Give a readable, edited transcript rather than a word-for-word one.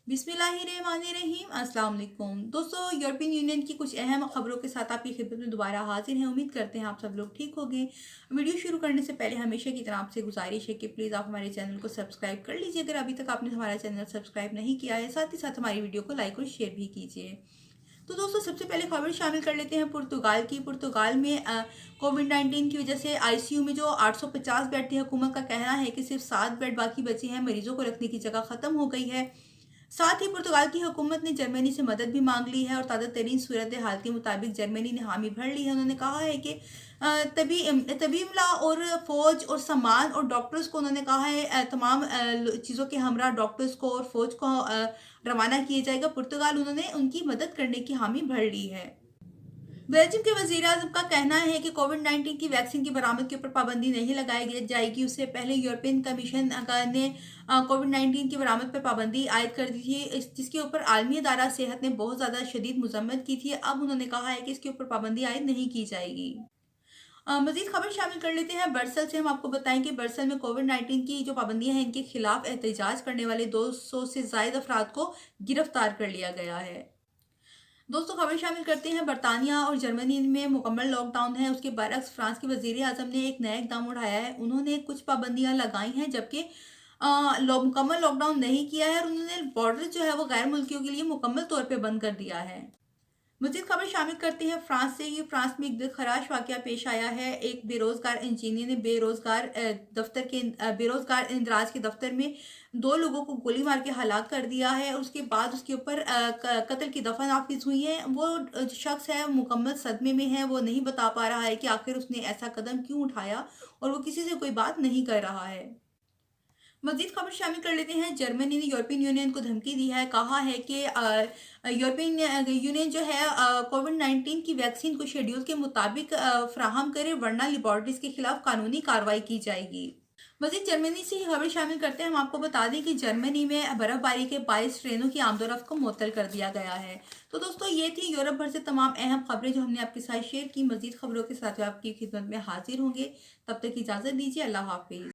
बिस्मिल्लाहिर्रहमानिर्रहीम अस्सलाम वालेकुम दोस्तों। यूरोपियन यूनियन की कुछ अहम खबरों के साथ आपकी खिदमत में दोबारा हाजिर हैं। उम्मीद करते हैं आप सब लोग ठीक होंगे। वीडियो शुरू करने से पहले हमेशा की तरह आपसे गुजारिश है कि प्लीज़ आप हमारे चैनल को सब्सक्राइब कर लीजिए अगर अभी तक आपने हमारा चैनल सब्सक्राइब नहीं किया है। साथ ही साथ हमारी वीडियो को लाइक और शेयर भी कीजिए। तो दोस्तों, सबसे पहले खबर शामिल कर लेते हैं पुर्तगाल की। पुर्तगाल में कोविड-19 की वजह से आईसीयू में जो 850 बेड थे, हुकूमत का कहना है कि सिर्फ 7 बेड बाकी बचे हैं। मरीजों को रखने की जगह खत्म हो गई है। साथ ही पुर्तगाल की हुकूमत ने जर्मनी से मदद भी मांग ली है और ताज़ा तरीन सूरत हाल के मुताबिक जर्मनी ने हामी भर ली है। उन्होंने कहा है कि तबीमला और फौज और सामान और डॉक्टर्स को उन्होंने कहा है तमाम चीज़ों के हमरा डॉक्टर्स को और फौज को रवाना किया जाएगा पुर्तगाल। उन्होंने उनकी मदद करने की हामी भर ली है। बेल्जियम के वज़ीर-ए-आज़म का कहना है कि कोविड-19 की वैक्सीन की बरामद के ऊपर पाबंदी नहीं लगाई जाएगी। उससे पहले यूरोपियन कमीशन ने कोविड-19 की बरामद पर पाबंदी आयद कर दी थी, जिसके ऊपर आलमी अदारा सेहत ने बहुत ज़्यादा शदीद मज़म्मत की थी। अब उन्होंने कहा है कि इसके ऊपर पाबंदी आयद नहीं की जाएगी। मजीद खबर शामिल कर लेते हैं बरसल से। हम आपको बताएं कि बरसल में कोविड-19 की जो पाबंदियां हैं, इनके खिलाफ एहतजाज करने वाले 200 से जायद अफराद को गिरफ्तार कर लिया गया है। दोस्तों, खबर शामिल करते हैं बरतानिया और जर्मनी में मुकम्मल लॉकडाउन है। उसके बरक्स फ्रांस के वजीर आजम ने एक नया इकदाम उठाया है। उन्होंने कुछ पाबंदियां लगाई हैं, जबकि मुकम्मल लॉकडाउन नहीं किया है और उन्होंने बॉर्डर जो है वो गैर मुल्कियों के लिए मुकम्मल तौर पे बंद कर दिया है। मजीद खबर शामिल करते हैं फ्रांस से। ये फ्रांस में एक दिलखराश वाकया पेश आया है। एक बेरोजगार इंजीनियर ने बेरोजगार इंदराज के दफ्तर में 2 लोगों को गोली मार के हलाक कर दिया है। उसके बाद उसके ऊपर कत्ल की दफा नाफिज हुई है। वो जो शख्स है मुकम्मल सदमे में है। वो नहीं बता पा रहा है कि आखिर उसने ऐसा कदम क्यों उठाया और वो किसी से कोई बात नहीं कर रहा है। मजीद खबर शामिल कर लेते हैं। जर्मनी ने यूरोपियन यूनियन को धमकी दी है। कहा है कि यूरोपियन यूनियन जो है कोविड-19 की वैक्सीन को शेड्यूल के मुताबिक फ्राहम करे, वरना लेबॉर्ट्रीज के खिलाफ कानूनी कार्रवाई की जाएगी। मजीद जर्मनी से ही खबर शामिल करते हैं। हम आपको बता दें कि जर्मनी में बर्फबारी के 22 ट्रेनों की आमदोरफ्त को मुअत्तल कर दिया गया है। तो दोस्तों, ये थी यूरोप भर से तमाम अहम खबरें जो हमने आपके साथ शेयर की। मजीद खबरों के साथ आपकी खिदमत में हाजिर होंगे। तब तक इजाज़त दीजिए। अल्लाह हाफिज़।